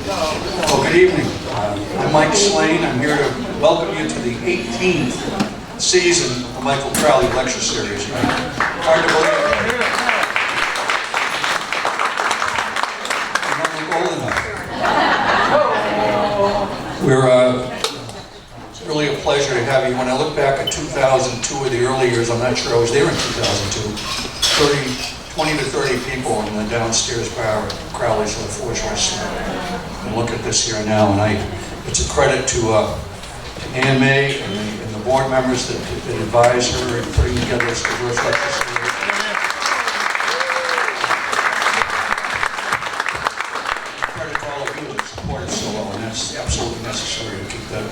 Well, good evening. I'm Mike Slane. I'm here to welcome you to the 18th season of the Michael Crowley Lecture Series. Hard to believe. We're it's really a pleasure to have you. When I look back at 2002 or the early years, I'm not sure I was there in 2002, 20 to 30 people in the downstairs bar at Crowley's for the Fortress. And look at this here now, and it's a credit to Ann May and the board members that advise her in putting together this diverse lecture series. Credit to all of you that support it so well, and that's absolutely necessary to keep that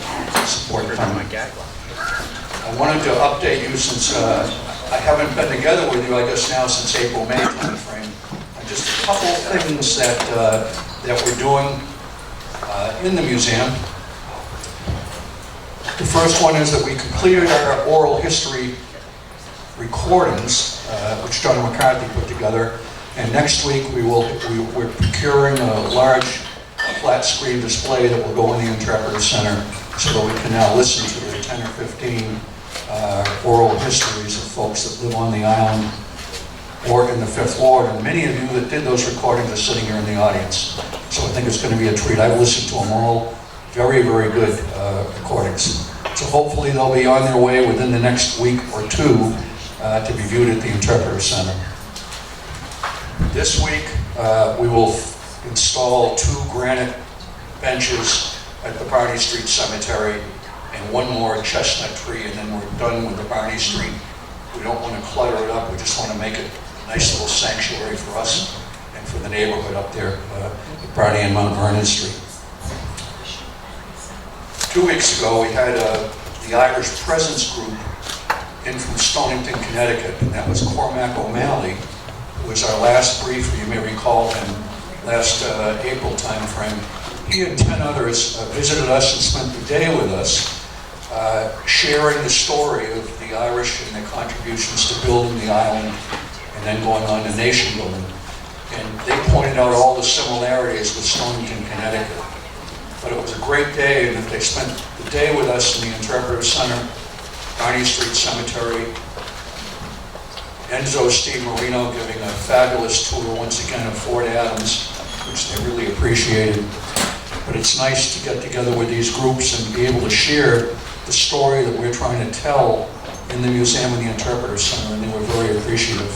support coming. I wanted to update you since I haven't been together with you, I guess now since April, May timeframe. Just a couple of things that we're doing in the museum. The first one is that we completed our oral history recordings, which John McCarthy put together. And next week we're procuring a large flat screen display that will go in the Interpretive Center so that we can now listen to the 10 or 15 oral histories of folks that live on the island or in the Fifth Ward. And many of you that did those recordings are sitting here in the audience. So I think it's going to be a treat. I've listened to them all. Very, very good recordings. So hopefully they'll be on their way within the next week or two to be viewed at the Interpretive Center. This week we will install 2 granite benches at the Blarney Street Cemetery and 1 more chestnut tree, and then we're done with the Blarney Street. We don't want to clutter it up. We just want to make it a nice little sanctuary for us and for the neighborhood up there at Blarney and Mount Vernon Street. 2 weeks ago, we had the Irish Presence Group in from Stonington, Connecticut, and that was Cormac O'Malley, who was our last briefer. You may recall him last April timeframe. He and 10 others visited us and spent the day with us, sharing the story of the Irish and their contributions to building the island and then going on to nation building. And they pointed out all the similarities with Stonington, Connecticut. But it was a great day, and they spent the day with us in the Interpretive Center, Blarney Street Cemetery. Enzo Steve Marino giving a fabulous tour once again of Fort Adams, which they really appreciated. But it's nice to get together with these groups and be able to share the story that we're trying to tell in the museum and the Interpretive Center, and they were very appreciative.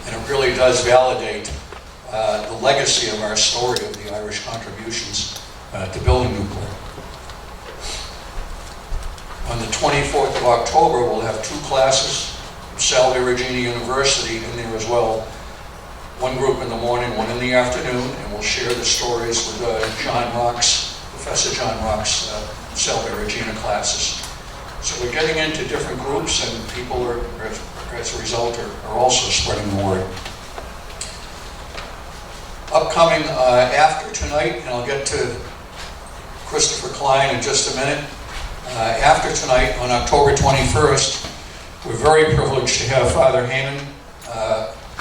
And it really does validate the legacy of our story of the Irish contributions to building Newport. On the 24th of October, we'll have 2 classes from Salve Regina University in there as well. 1 group in the morning, 1 in the afternoon, and we'll share the stories with Professor John Rock's Salve Regina classes. So we're getting into different groups, and people are, as a result, are also spreading the word. Upcoming after tonight, and I'll get to Christopher Klein in just a minute. After tonight, on October 21st, we're very privileged to have Father Heyman,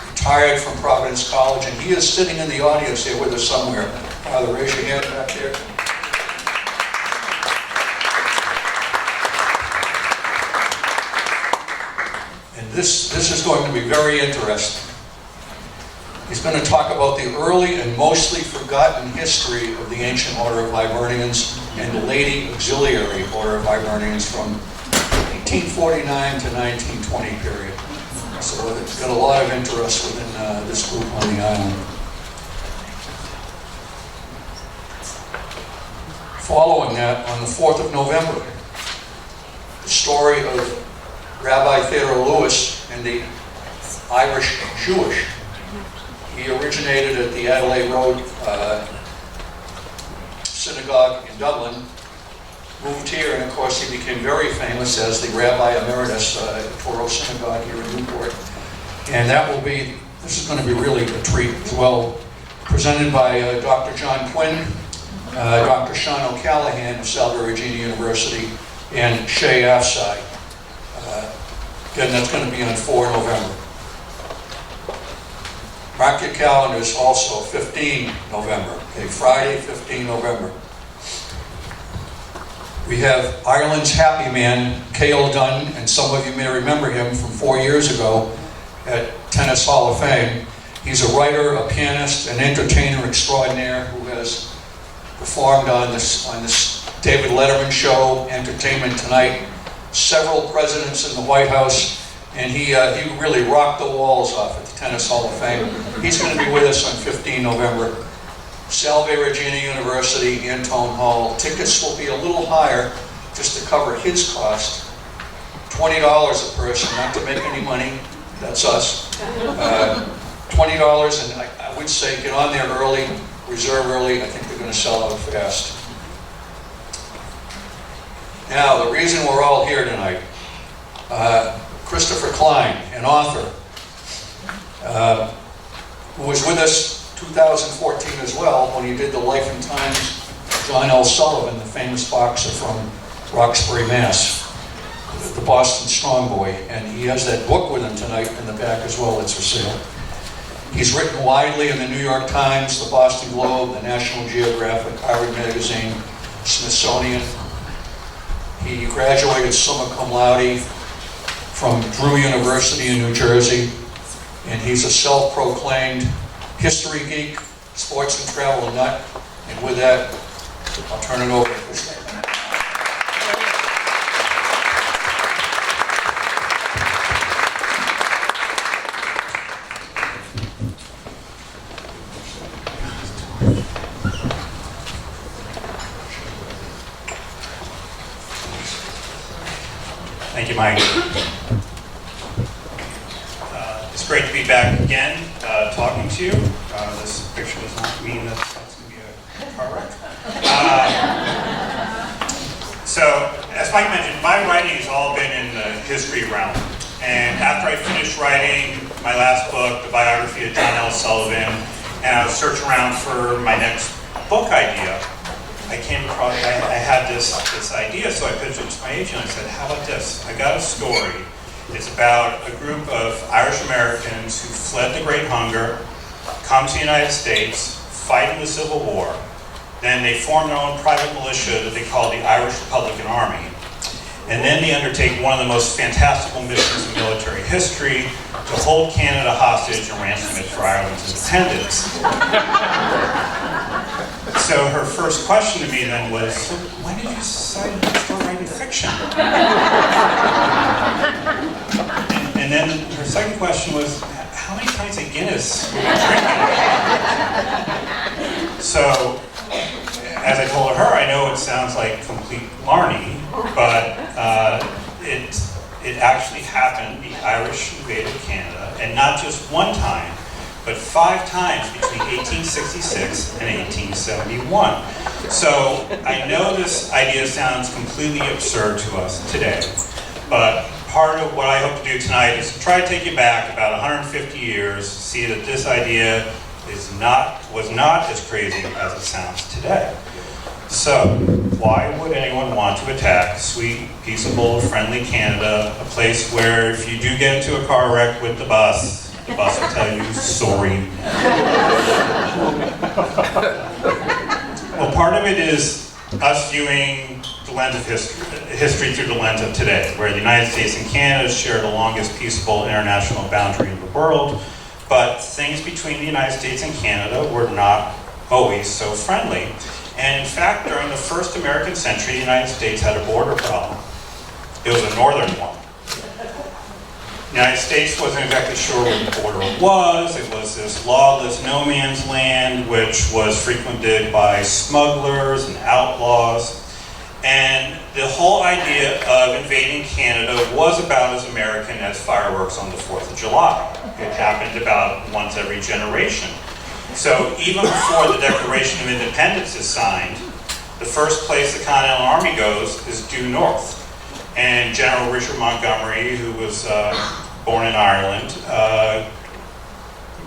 retired from Providence College, and he is sitting in the audience here with us somewhere. Father, raise your hand back there. And this is going to be very interesting. He's going to talk about the early and mostly forgotten history of the ancient Order of Hibernians and the Lady Auxiliary Order of Hibernians from 1849 to 1920 period. So it's got a lot of interest within this group on the island. Following that, on the 4th of November, the story of Rabbi Theodore Lewis and the Irish Jewish. He originated at the Adelaide Road Synagogue in Dublin, moved here, and of course he became very famous as the Rabbi Emeritus at the Toro Synagogue here in Newport. And this is going to be really a treat as well, presented by Dr. John Quinn, Dr. Sean O'Callaghan of Salve Regina University, and Shay Afside. Again, that's going to be on 4 November. Mark your calendars also, 15 November. Okay, Friday, 15 November. We have Ireland's happy man, Cale Dunn, and some of you may remember him from 4 years ago at Tennis Hall of Fame. He's a writer, a pianist, an entertainer extraordinaire who has performed on this David Letterman show, Entertainment Tonight, several presidents in the White House, and he really rocked the walls off at the Tennis Hall of Fame. He's going to be with us on 15 November. Salve Regina University, Antone Hall. Tickets will be a little higher just to cover his cost. $20 a person, not to make any money. That's us. $20, and I would say get on there early, reserve early. I think they're going to sell out fast. Now, the reason we're all here tonight, Christopher Klein, an author, who was with us 2014 as well when he did the Life and Times of John L. Sullivan, the famous boxer from Roxbury, Mass., the Boston Strong Boy, and he has that book with him tonight in the back as well. It's for sale. He's written widely in the New York Times, the Boston Globe, the National Geographic, Harvard Magazine, Smithsonian. He graduated summa cum laude from Drew University in New Jersey, and he's a self-proclaimed history geek, sports and travel nut. And with that, I'll turn it over to Christopher. Thank you, Mike. It's great to be back again, talking to you. This picture does not mean that that's going to be a car wreck. So, as Mike mentioned, my writing has all been in the history realm. And after I finished writing my last book, the biography of John L. Sullivan, and I was searching around for my next book idea, I came across, I had this idea, so I pitched it to my agent. I said, how about this? I got a story. It's about a group of Irish Americans who fled the Great Hunger, come to the United States, fight in the Civil War. Then they form their own private militia that they call the Irish Republican Army. And then they undertake one of the most fantastical missions in military history to hold Canada hostage and ransom it for Ireland's independence. So her first question to me then was, so when did you decide to start writing fiction? And then her second question was, how many pints of Guinness were you drinking? So, as I told her, I know it sounds like complete Blarney, but it actually happened. The Irish invaded Canada, and not just one time, but 5 times between 1866 and 1871. So I know this idea sounds completely absurd to us today, but part of what I hope to do tonight is to try to take you back about 150 years, see that this idea was not as crazy as it sounds today. So, why would anyone want to attack sweet, peaceable, friendly Canada, a place where if you do get into a car wreck with the bus will tell you, sorry. Well, part of it is us viewing the lens of history through the lens of today, where the United States and Canada share the longest peaceable international boundary in the world, but things between the United States and Canada were not always so friendly. And in fact, during the first American century, the United States had a border problem. It was a northern one. The United States wasn't exactly sure what the border was. It was this lawless no man's land, which was frequented by smugglers and outlaws. And the whole idea of invading Canada was about as American as fireworks on the 4th of July. It happened about once every generation. So even before the Declaration of Independence is signed, the first place the Continental Army goes is due north. And General Richard Montgomery, who was born in Ireland,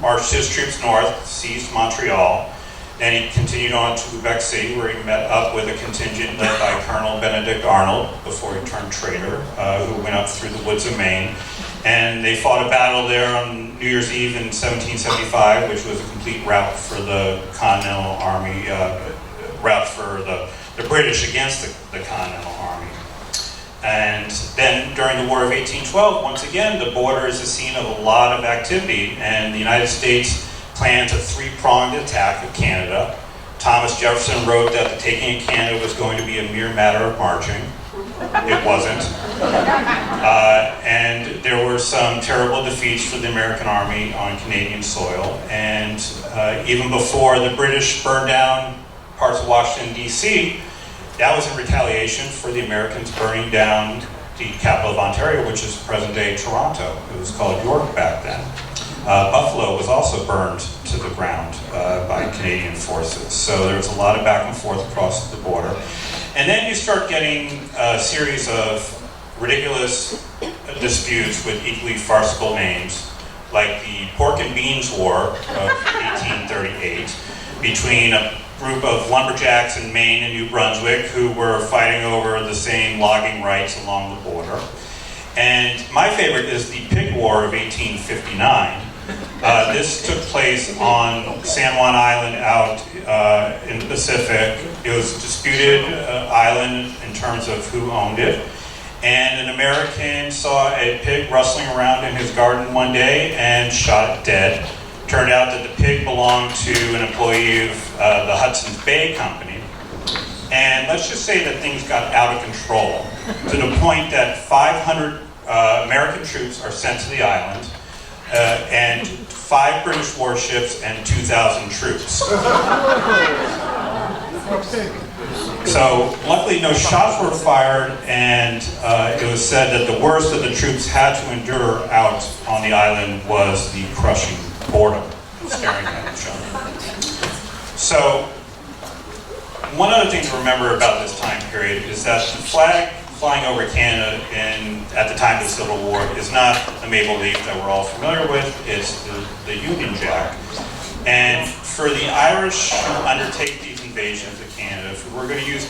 marched his troops north, seized Montreal. Then he continued on to Quebec City, where he met up with a contingent led by Colonel Benedict Arnold, before he turned traitor, who went up through the woods of Maine. And they fought a battle there on New Year's Eve in 1775, which was a complete rout for the Continental Army, rout for the British against the Continental Army. And then during the War of 1812, once again, the border is the scene of a lot of activity, and the United States plans a three-pronged attack of Canada. Thomas Jefferson wrote that the taking of Canada was going to be a mere matter of marching. It wasn't. And there were some terrible defeats for the American Army on Canadian soil. And even before the British burned down parts of Washington, D.C., that was in retaliation for the Americans burning down the capital of Ontario, which is present-day Toronto. It was called York back then. Buffalo was also burned to the ground by Canadian forces. So there was a lot of back and forth across the border. And then you start getting a series of ridiculous disputes with equally farcical names, like the Pork and Beans War of 1838, between a group of lumberjacks in Maine and New Brunswick who were fighting over the same logging rights along the border. And my favorite is the Pig War of 1859. This took place on San Juan Island out in the Pacific. It was a disputed island in terms of who owned it. And an American saw a pig rustling around in his garden one day and shot it dead. Turned out that the pig belonged to an employee of the Hudson's Bay Company. And let's just say that things got out of control to the point that 500 American troops are sent to the island, and 5 British warships and 2,000 troops. So luckily no shots were fired, and it was said that the worst that the troops had to endure out on the island was the crushing boredom, staring at each other. So one other thing to remember about this time period is that the flag flying over Canada at the time of the Civil War is not the maple leaf that we're all familiar with, it's the Union Jack. And for the Irish to undertake these invasions of Canada, if we were going to use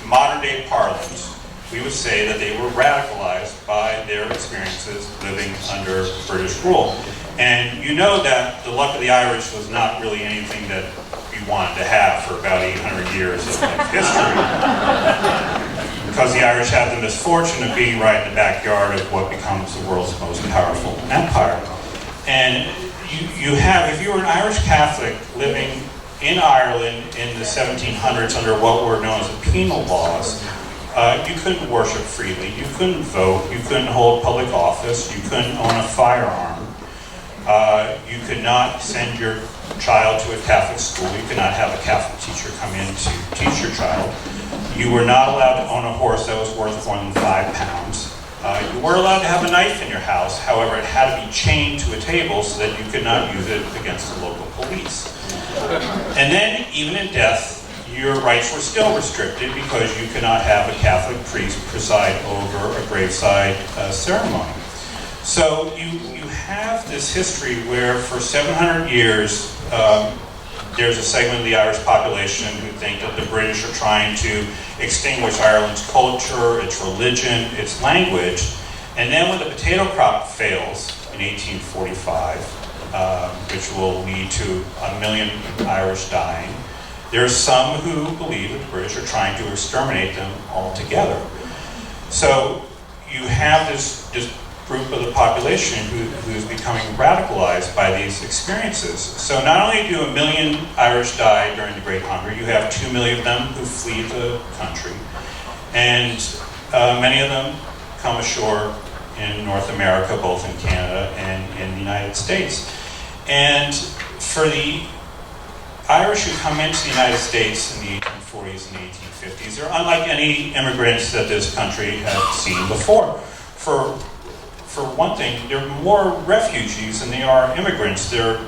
modern day parlance, we would say that they were radicalized by their experiences living under British rule. And you know that the luck of the Irish was not really anything that we wanted to have for about 800 years of history. Because the Irish have the misfortune of being right in the backyard of what becomes the world's most powerful empire. And you have, if you were an Irish Catholic living in Ireland in the 1700s under what were known as the penal laws, you couldn't worship freely, you couldn't vote, you couldn't hold public office, you couldn't own a firearm, you could not send your child to a Catholic school, you could not have a Catholic teacher come in to teach your child. You were not allowed to own a horse that was worth more than 5 pounds. You were allowed to have a knife in your house, however it had to be chained to a table so that you could not use it against the local police. And then, even in death, your rights were still restricted because you could not have a Catholic priest preside over a graveside ceremony. So you have this history where for 700 years, there's a segment of the Irish population who think that the British are trying to extinguish Ireland's culture, its religion, its language. And then when the potato crop fails in 1845, which will lead to 1 million Irish dying, there's some who believe that the British are trying to exterminate them altogether. So you have this group of the population who is becoming radicalized by these experiences. So not only do 1 million Irish die during the Great Hunger, you have 2 million of them who flee the country, and many of them come ashore in North America, both in Canada and in the United States. And for the Irish who come into the United States in the 1840s and 1850s, they're unlike any immigrants that this country had seen before. For one thing, they're more refugees than they are immigrants. They're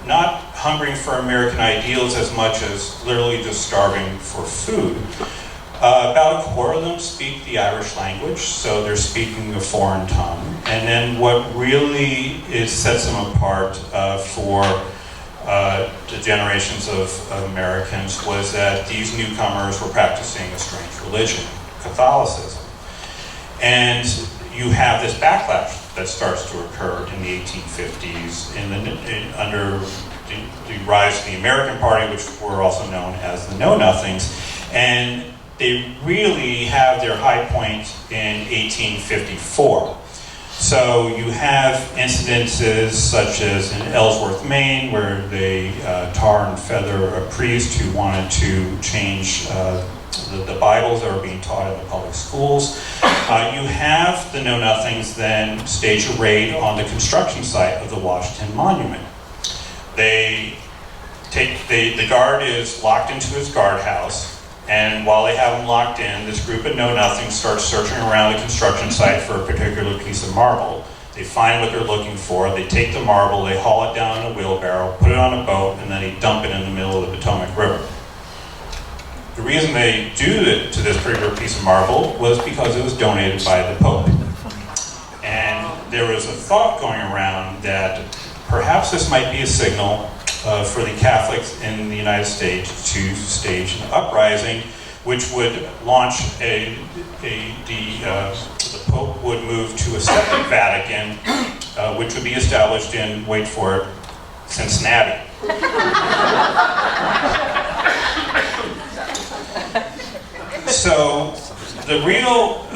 not hungering for American ideals as much as literally just starving for food. About a quarter of them speak the Irish language, so they're speaking a foreign tongue. And then what really sets them apart for the generations of Americans was that these newcomers were practicing a strange religion, Catholicism. And you have this backlash. that starts to occur in the 1850s under the rise of the American Party, which were also known as the Know-Nothings. And they really have their high point in 1854. So you have incidences such as in Ellsworth, Maine, where they tar and feather a priest who wanted to change the Bibles that were being taught in the public schools. You have the Know-Nothings then stage a raid on the construction site of the Washington Monument. The guard is locked into his guardhouse, and while they have him locked in, this group of Know-Nothings starts searching around the construction site for a particular piece of marble. They find what they're looking for, they take the marble, they haul it down in a wheelbarrow, put it on a boat, and then they dump it in the middle of the Potomac River. The reason they do it to this particular piece of marble was because it was donated by the Pope. And there was a thought going around that perhaps this might be a signal for the Catholics in the United States to stage an uprising, which would launch the Pope would move to a second Vatican, which would be established in, wait for it, Cincinnati. So the real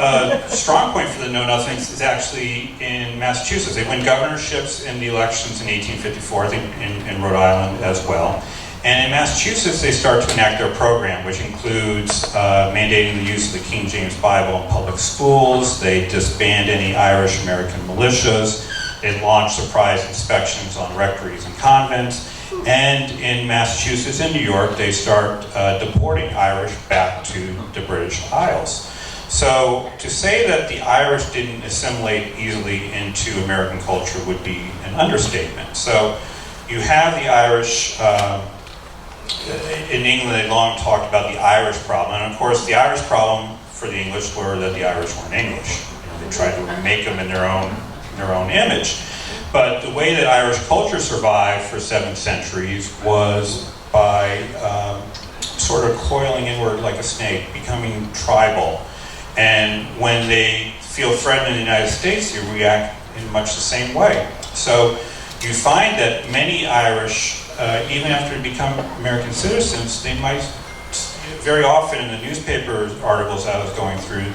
strong point for the Know-Nothings is actually in Massachusetts. They win governorships in the elections in 1854, I think in Rhode Island as well. And in Massachusetts, they start to enact their program, which includes mandating the use of the King James Bible in public schools. They disband any Irish American militias. They launch surprise inspections on rectories and convents. And in Massachusetts and New York, they start deporting Irish back to the British Isles. So to say that the Irish didn't assimilate easily into American culture would be an understatement. So you have the Irish, in England they long talked about the Irish problem. And of course the Irish problem for the English were that the Irish weren't English. They tried to make them in their own image. But the way that Irish culture survived for 7 centuries was by sort of coiling inward like a snake, becoming tribal. And when they feel threatened in the United States, they react in much the same way. So you find that many Irish, even after they become American citizens, they might, very often in the newspaper articles I was going through,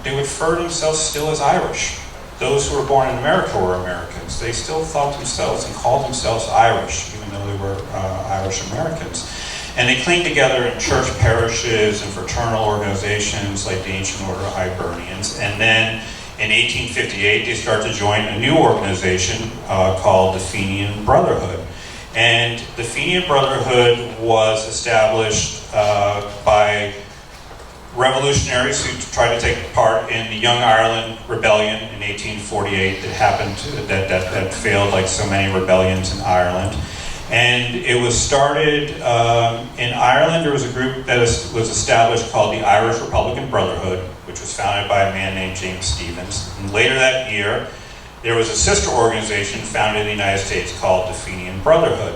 they would refer themselves still as Irish. Those who were born in America were Americans. They still thought themselves and called themselves Irish, even though they were Irish Americans. And they cling together in church parishes and fraternal organizations like the Ancient Order of Hibernians. And then in 1858, they start to join a new organization called the Fenian Brotherhood. And the Fenian Brotherhood was established by revolutionaries who tried to take part in the Young Ireland Rebellion in 1848 that happened, that failed like so many rebellions in Ireland. And it was started in Ireland. There was a group that was established called the Irish Republican Brotherhood, which was founded by a man named James Stephens. And later that year, there was a sister organization founded in the United States called the Fenian Brotherhood.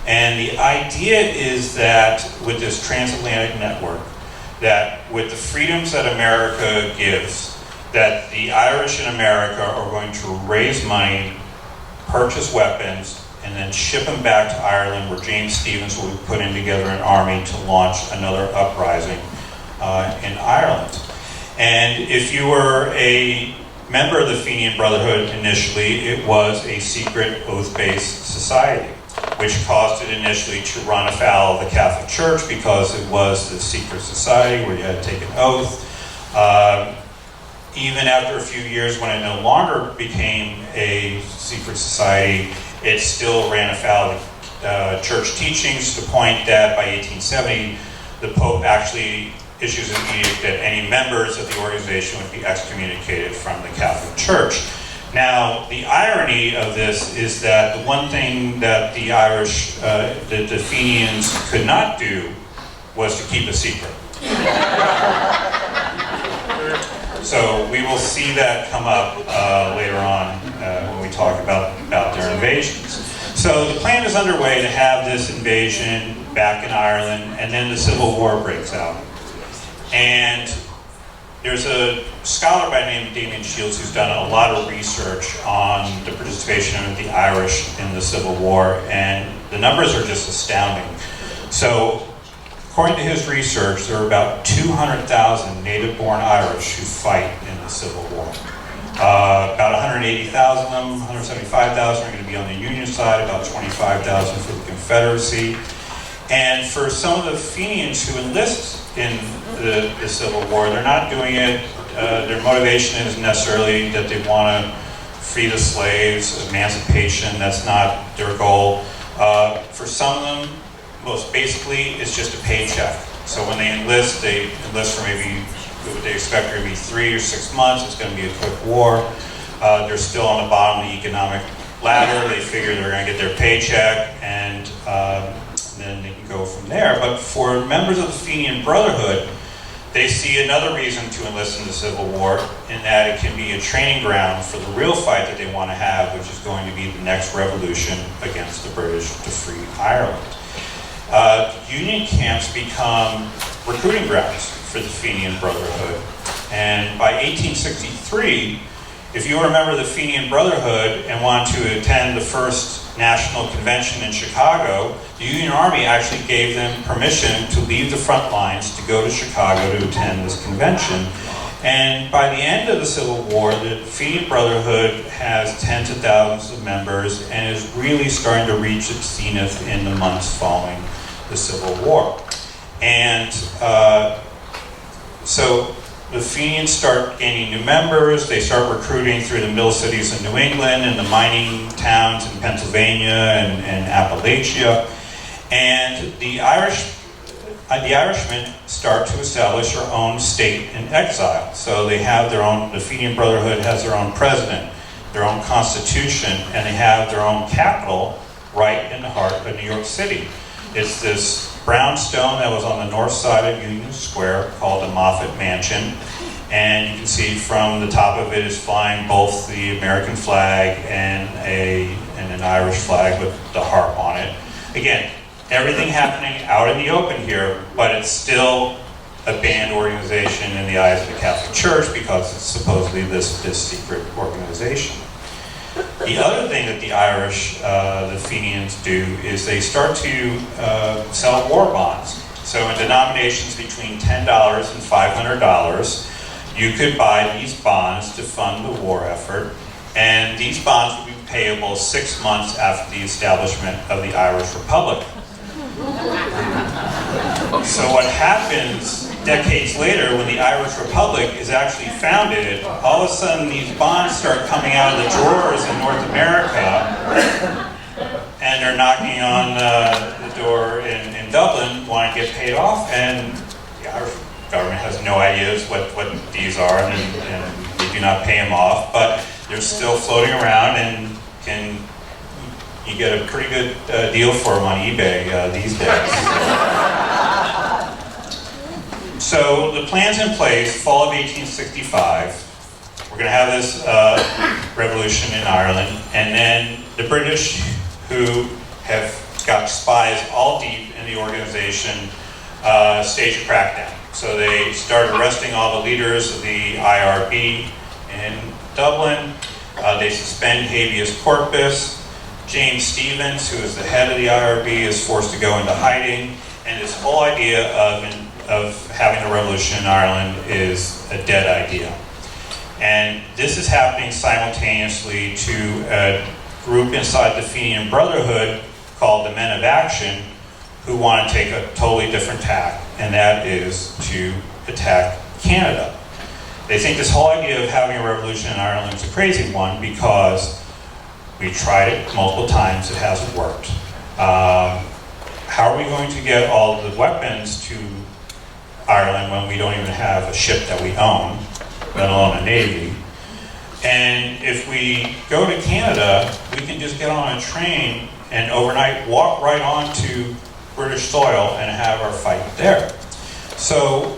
And the idea is that with this transatlantic network, that with the freedoms that America gives, that the Irish in America are going to raise money, purchase weapons, and then ship them back to Ireland, where James Stephens will be putting together an army to launch another uprising in Ireland. And if you were a member of the Fenian Brotherhood initially, it was a secret oath-based society, which caused it initially to run afoul of the Catholic Church because it was the secret society where you had to take an oath. Even after a few years, when it no longer became a secret society, it still ran afoul of church teachings to the point that by 1870, the Pope actually issues an edict that any members of the organization would be excommunicated from the Catholic Church. Now, the irony of this is that the one thing that the Irish, the Fenians could not do was to keep a secret. So we will see that come up later on when we talk about their invasions. So the plan is underway to have this invasion back in Ireland, and then the Civil War breaks out. And there's a scholar by the name of Damien Shields who's done a lot of research on the participation of the Irish in the Civil War, and the numbers are just astounding. So, according to his research, there are about 200,000 native-born Irish who fight in the Civil War. About 180,000 of them, 175,000 are going to be on the Union side, about 25,000 for the Confederacy. And for some of the Fenians who enlist in the Civil War, they're not doing it, their motivation isn't necessarily that they want to free the slaves, emancipation, that's not their goal. For some of them, most basically, it's just a paycheck. So when they enlist for maybe what they expect are going to be 3 or 6 months. It's going to be a quick war. They're still on the bottom of the economic ladder. They figure they're going to get their paycheck, and then they can go from there. But for members of the Fenian Brotherhood, they see another reason to enlist in the Civil War, in that it can be a training ground for the real fight that they want to have, which is going to be the next revolution against the British to free Ireland. Union camps become recruiting grounds for the Fenian Brotherhood. And by 1863, if you were a member of the Fenian Brotherhood and wanted to attend the first national convention in Chicago, the Union Army actually gave them permission to leave the front lines to go to Chicago to attend this convention. And by the end of the Civil War, the Fenian Brotherhood has tens of thousands of members and is really starting to reach its zenith in the months following the Civil War. And so the Fenians start gaining new members. They start recruiting through the mill cities in New England and the mining towns in Pennsylvania and Appalachia. And the Irishmen start to establish their own state in exile. So they have their own, the Fenian Brotherhood has their own president, their own constitution, and they have their own capital right in the heart of New York City. It's this brownstone that was on the north side of Union Square called the Moffett Mansion. And you can see from the top of it is flying both the American flag and an Irish flag with the harp on it. Again, everything happening out in the open here, but it's still a banned organization in the eyes of the Catholic Church because it's supposedly this secret organization. The other thing that the Irish, the Fenians do, is they start to sell war bonds. So in denominations between $10 and $500, you could buy these bonds to fund the war effort, and these bonds would be payable 6 months after the establishment of the Irish Republic. So what happens decades later, when the Irish Republic is actually founded, all of a sudden these bonds start coming out of the drawers in North America, and they're knocking on the door in Dublin, wanting to get paid off, and the Irish government has no idea what these are, and they do not pay them off, but they're still floating around, and you get a pretty good deal for them on eBay these days. So the plan's in place, fall of 1865. We're going to have this revolution in Ireland, and then the British, who have got spies all deep in the organization, stage a crackdown. So they start arresting all the leaders of the IRB in Dublin. They suspend habeas corpus. James Stephens, who is the head of the IRB, is forced to go into hiding, and this whole idea of having a revolution in Ireland is a dead idea. And this is happening simultaneously to a group inside the Fenian Brotherhood called the Men of Action, who want to take a totally different tack, and that is to attack Canada. They think this whole idea of having a revolution in Ireland is a crazy one because we tried it multiple times, it hasn't worked. How are we going to get all the weapons to Ireland when we don't even have a ship that we own, let alone a navy? And if we go to Canada, we can just get on a train and overnight walk right onto British soil and have our fight there. So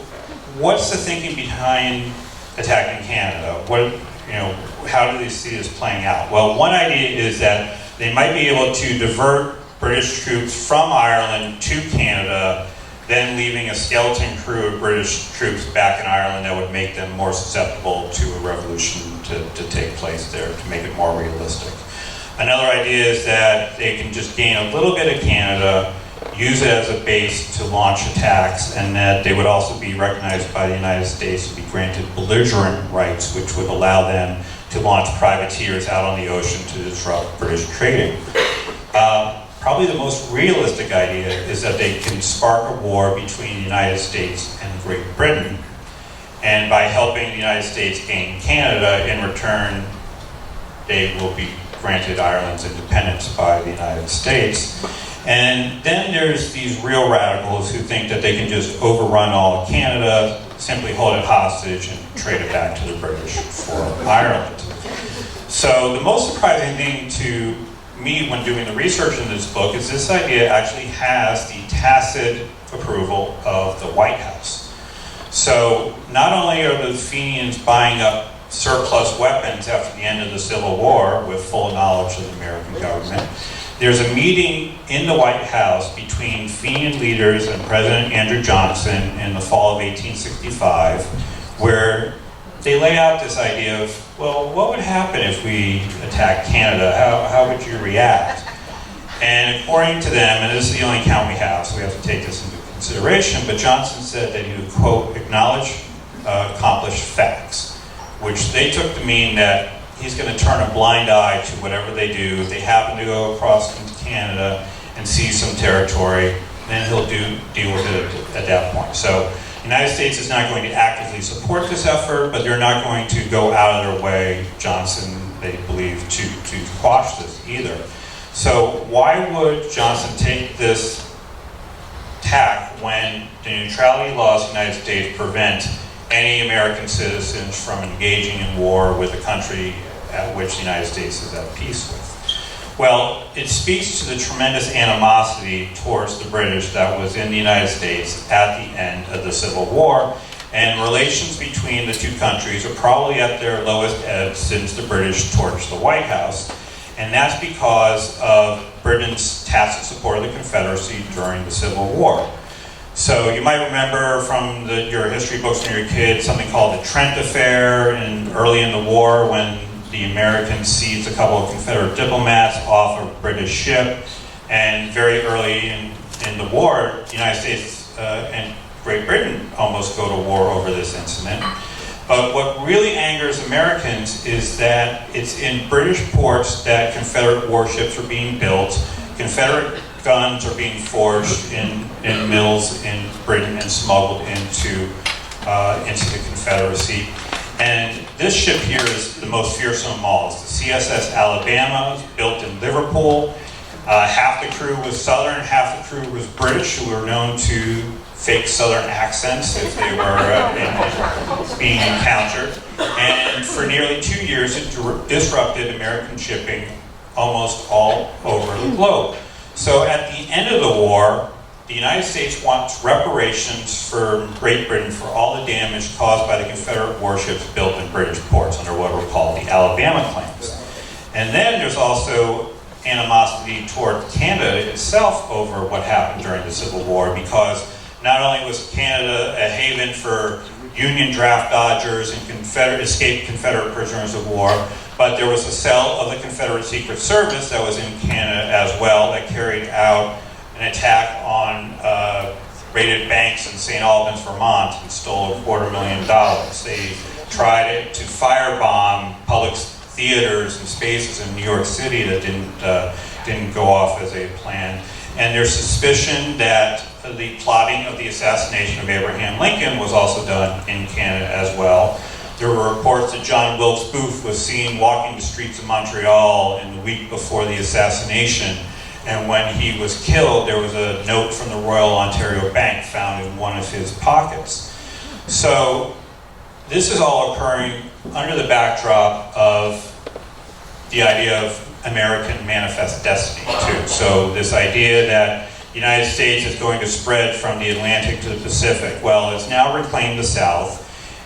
what's the thinking behind attacking Canada? How do they see this playing out? Well, one idea is that they might be able to divert British troops from Ireland to Canada then leaving a skeleton crew of British troops back in Ireland that would make them more susceptible to a revolution to take place there, to make it more realistic. Another idea is that they can just gain a little bit of Canada, use it as a base to launch attacks, and that they would also be recognized by the United States to be granted belligerent rights, which would allow them to launch privateers out on the ocean to disrupt British trading. Probably the most realistic idea is that they can spark a war between the United States and Great Britain, and by helping the United States gain Canada, in return, they will be granted Ireland's independence by the United States. And then there's these real radicals who think that they can just overrun all of Canada, simply hold it hostage, and trade it back to the British for Ireland. So the most surprising thing to me when doing the research in this book is this idea actually has the tacit approval of the White House. So not only are the Fenians buying up surplus weapons after the end of the Civil War with full knowledge of the American government, there's a meeting in the White House between Fenian leaders and President Andrew Johnson in the fall of 1865, where they lay out this idea of, well, what would happen if we attacked Canada? How would you react? And according to them, and this is the only account we have, so we have to take this into consideration, but Johnson said that he would, quote, acknowledge accomplished facts, which they took to mean that he's going to turn a blind eye to whatever they do. If they happen to go across into Canada and seize some territory, then he'll deal with it at that point. So the United States is not going to actively support this effort, but they're not going to go out of their way, Johnson, they believe, to quash this either. So why would Johnson take this tack when the neutrality laws of the United States prevent any American citizens from engaging in war with a country at which the United States is at peace with? Well, it speaks to the tremendous animosity towards the British that was in the United States at the end of the Civil War, and relations between the two countries are probably at their lowest ebb since the British torched the White House, and that's because of Britain's tacit support of the Confederacy during the Civil War. So you might remember from your history books when you were a kid something called the Trent Affair early in the war, when the Americans seized a couple of Confederate diplomats off a British ship, and very early in the war, the United States and Great Britain almost go to war over this incident. But what really angers Americans is that it's in British ports that Confederate warships are being built, Confederate guns are being forged in mills in Britain and smuggled into the Confederacy. And this ship here is the most fearsome of all. It's the CSS Alabama, built in Liverpool. Half the crew was Southern, half the crew was British, who were known to fake Southern accents if they were being encountered. And for nearly 2 years, it disrupted American shipping almost all over the globe. So at the end of the war, the United States wants reparations for Great Britain for all the damage caused by the Confederate warships built in British ports under what were called the Alabama claims. And then there's also animosity toward Canada itself over what happened during the Civil War, because not only was Canada a haven for Union draft dodgers and escaped Confederate prisoners of war, but there was a cell of the Confederate Secret Service that was in Canada as well that carried out an attack on raided banks in St. Albans, Vermont, and stole $250,000. They tried to firebomb public theaters and spaces in New York City that didn't go off as they planned. And there's suspicion that the plotting of the assassination of Abraham Lincoln was also done in Canada as well. There were reports that John Wilkes Booth was seen walking the streets of Montreal in the week before the assassination. And when he was killed, there was a note from the Royal Ontario Bank found in one of his pockets. So this is all occurring under the backdrop of the idea of American manifest destiny, too. So this idea that the United States is going to spread from the Atlantic to the Pacific. Well, it's now reclaimed the South.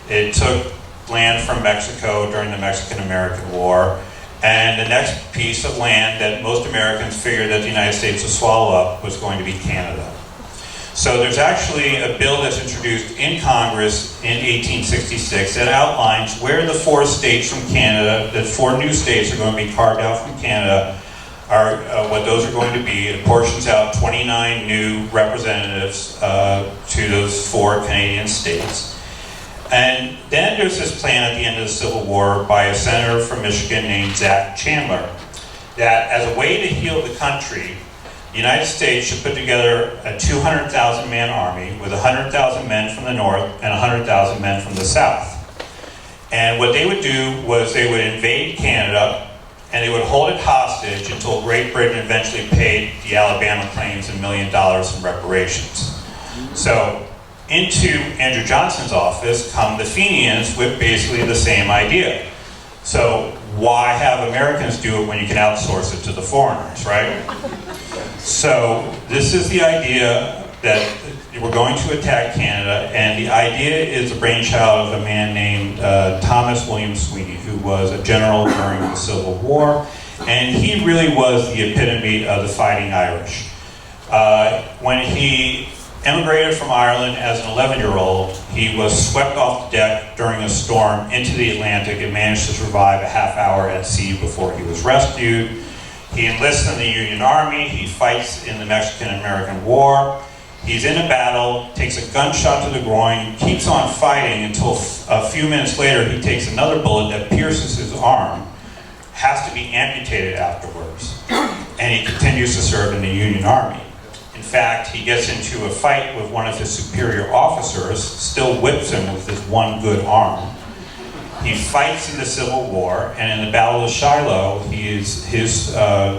It took land from Mexico during the Mexican-American War. And the next piece of land that most Americans figured that the United States would swallow up was going to be Canada. So there's actually a bill that's introduced in Congress in 1866 that outlines where the 4 states from Canada, the 4 new states are going to be carved out from Canada, are what those are going to be. It portions out 29 new representatives to those 4 Canadian states. And then there's this plan at the end of the Civil War by a senator from Michigan named Zach Chandler, that as a way to heal the country, the United States should put together a 200,000 man army with 100,000 men from the north and 100,000 men from the south. And what they would do was they would invade Canada and they would hold it hostage until Great Britain eventually paid the Alabama claims $1 million in reparations. So into Andrew Johnson's office come the Fenians with basically the same idea. So why have Americans do it when you can outsource it to the foreigners, right? So this is the idea that we're going to attack Canada, and the idea is the brainchild of a man named Thomas William Sweeney, who was a general during the Civil War, and he really was the epitome of the fighting Irish. When he emigrated from Ireland as an 11-year-old, he was swept off the deck during a storm into the Atlantic and managed to survive a half hour at sea before he was rescued. He enlists in the Union Army, he fights in the Mexican-American War. He's in a battle, takes a gunshot to the groin, keeps on fighting until a few minutes later he takes another bullet that pierces his arm, has to be amputated afterwards, and he continues to serve in the Union Army. In fact, he gets into a fight with one of his superior officers, still whips him with his one good arm. He fights in the Civil War, and in the Battle of Shiloh, his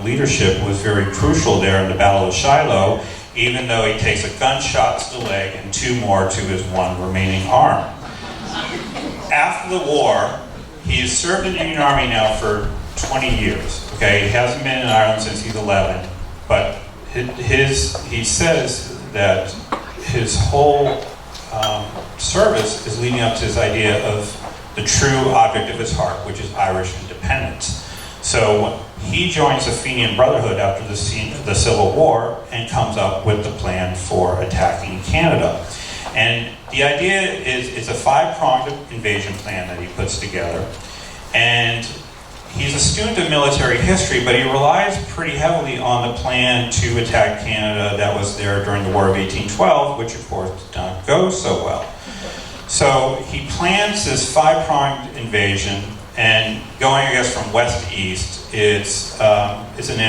leadership was very crucial there in the Battle of Shiloh, even though he takes a gunshot to the leg and 2 more to his one remaining arm. After the war, he has served in the Union Army now for 20 years. Okay, he hasn't been in Ireland since he's 11, but he says that his whole service is leading up to his idea of the true object of his heart, which is Irish independence. So he joins the Fenian Brotherhood after the Civil War and comes up with the plan for attacking Canada. And the idea is it's a 5-pronged invasion plan that he puts together. And he's a student of military history, but he relies pretty heavily on the plan to attack Canada that was there during the War of 1812, which of course did not go so well. So he plans this 5-pronged invasion, and going, I guess, from west to east, it's an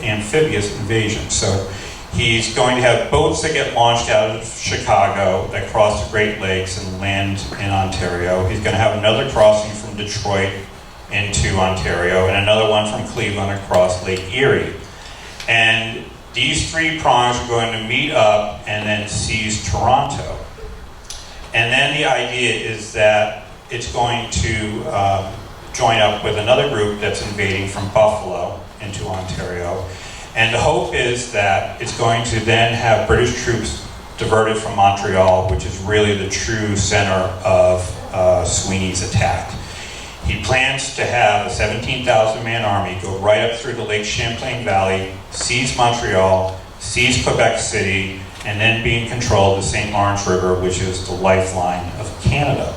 amphibious invasion. So he's going to have boats that get launched out of Chicago that cross the Great Lakes and land in Ontario. He's going to have another crossing from Detroit into Ontario, and another one from Cleveland across Lake Erie. And these 3 prongs are going to meet up and then seize Toronto. And then the idea is that it's going to join up with another group that's invading from Buffalo into Ontario. And the hope is that it's going to then have British troops diverted from Montreal, which is really the true center of Sweeney's attack. He plans to have a 17,000 man army go right up through the Lake Champlain Valley, seize Montreal, seize Quebec City, and then be in control of the St. Lawrence River, which is the lifeline of Canada.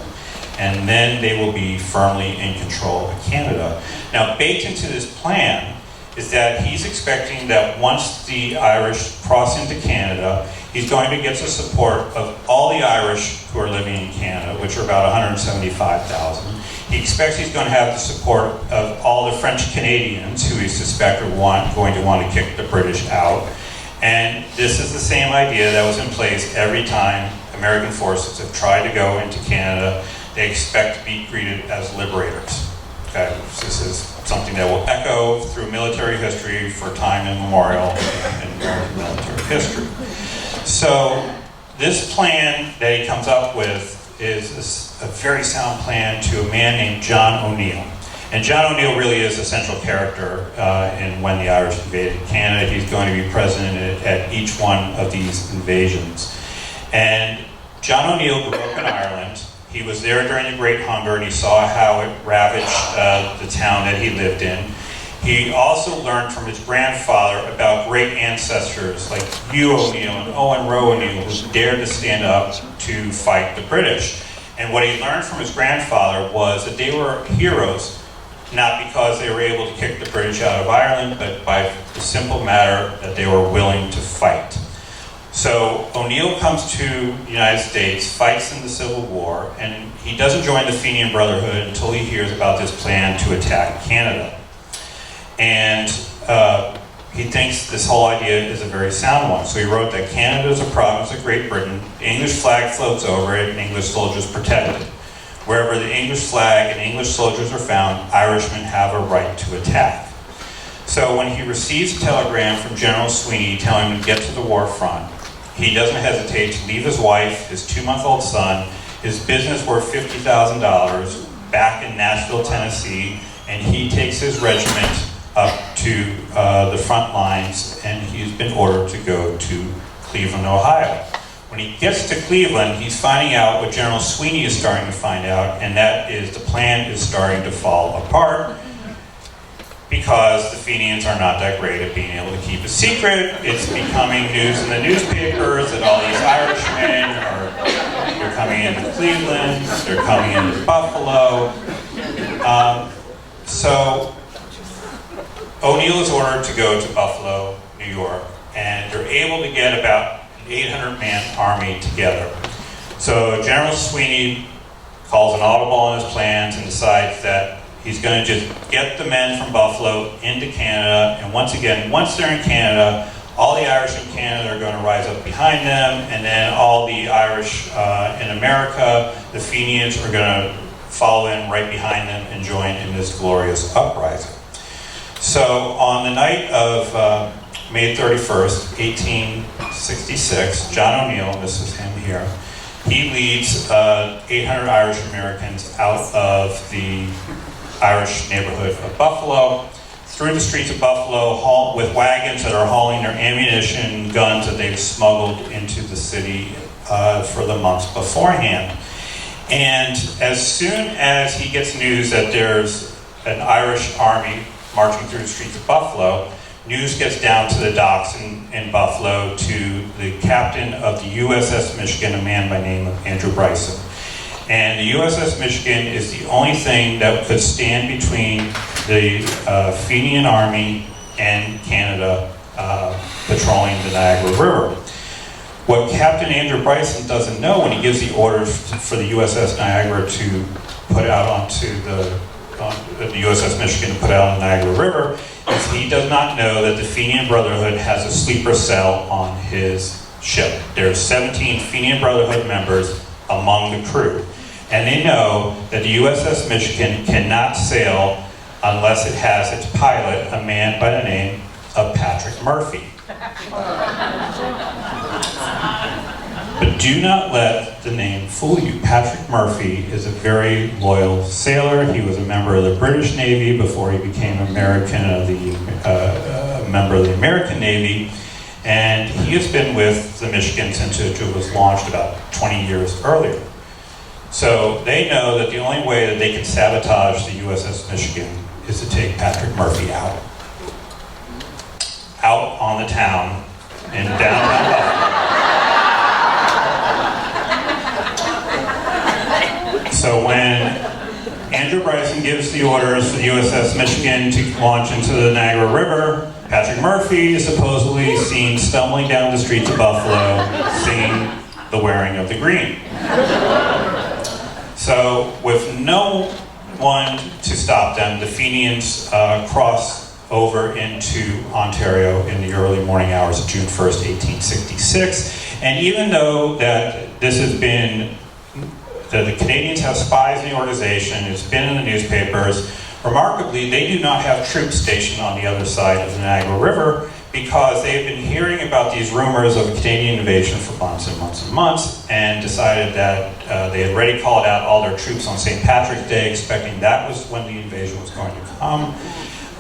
And then they will be firmly in control of Canada. Now, baked into this plan is that he's expecting that once the Irish cross into Canada, he's going to get the support of all the Irish who are living in Canada, which are about 175,000. He expects he's going to have the support of all the French Canadians who he suspects are going to want to kick the British out. And this is the same idea that was in place every time American forces have tried to go into Canada. They expect to be greeted as liberators. Okay? This is something that will echo through military history for time immemorial in American military history. So this plan that he comes up with is a very sound plan to a man named John O'Neill. And John O'Neill really is a central character in when the Irish invaded Canada. He's going to be present at each one of these invasions. And John O'Neill grew up in Ireland. He was there during the Great Hunger, and he saw how it ravaged the town that he lived in. He also learned from his grandfather about great ancestors like Hugh O'Neill and Owen Roe O'Neill, who dared to stand up to fight the British. And what he learned from his grandfather was that they were heroes, not because they were able to kick the British out of Ireland, but by the simple matter that they were willing to fight. So O'Neill comes to the United States, fights in the Civil War, and he doesn't join the Fenian Brotherhood until he hears about this plan to attack Canada. And he thinks this whole idea is a very sound one. So he wrote that Canada is a province of Great Britain, the English flag floats over it, and English soldiers protect it. Wherever the English flag and English soldiers are found, Irishmen have a right to attack. So when he receives a telegram from General Sweeney telling him to get to the war front, he doesn't hesitate to leave his wife, his 2-month-old son, his business worth $50,000 back in Nashville, Tennessee, and he takes his regiment up to the front lines, and he's been ordered to go to Cleveland, Ohio. When he gets to Cleveland, he's finding out what General Sweeney is starting to find out, and that is the plan is starting to fall apart because the Fenians are not that great at being able to keep a secret. It's becoming news in the newspapers that all these Irishmen they're coming into Cleveland, they're coming into Buffalo. So O'Neill is ordered to go to Buffalo, New York, and they're able to get about an 800-man army together. So General Sweeney calls an audible on his plans and decides that he's going to just get the men from Buffalo into Canada, and once again, once they're in Canada, all the Irish in Canada are going to rise up behind them, and then all the Irish in America, the Fenians, are going to follow in right behind them and join in this glorious uprising. So on the night of May 31st, 1866, John O'Neill, this is him here, he leads 800 Irish Americans out of the Irish neighborhood of Buffalo, through the streets of Buffalo with wagons that are hauling their ammunition, guns that they've smuggled into the city for the months beforehand. And as soon as he gets news that there's an Irish army marching through the streets of Buffalo, news gets down to the docks in Buffalo to the captain of the USS Michigan, a man by the name of Andrew Bryson. And the USS Michigan is the only thing that could stand between the Fenian Army and Canada patrolling the Niagara River. What Captain Andrew Bryson doesn't know when he gives the orders for the USS Niagara to put out onto the USS Michigan to put out on the Niagara River is he does not know that the Fenian Brotherhood has a sleeper cell on his ship. There's 17 Fenian Brotherhood members among the crew. And they know that the USS Michigan cannot sail unless it has its pilot, a man by the name of Patrick Murphy. But do not let the name fool you. Patrick Murphy is a very loyal sailor. He was a member of the British Navy before he became a member of the American Navy. And he has been with the Michigan since it was launched about 20 years earlier. So they know that the only way that they can sabotage the USS Michigan is to take Patrick Murphy out on the town in downtown Buffalo. So when Andrew Bryson gives the orders for the USS Michigan to launch into the Niagara River, Patrick Murphy is supposedly seen stumbling down the streets of Buffalo, singing "The Wearing of the Green." So with no one to stop them, the Fenians cross over into Ontario in the early morning hours of June 1st, 1866. And even though that this has been, that the Canadians have spies in the organization, it's been in the newspapers, remarkably, they do not have troops stationed on the other side of the Niagara River because they've been hearing about these rumors of a Canadian invasion for months and months and months, and decided that they had already called out all their troops on St. Patrick's Day, expecting that was when the invasion was going to come.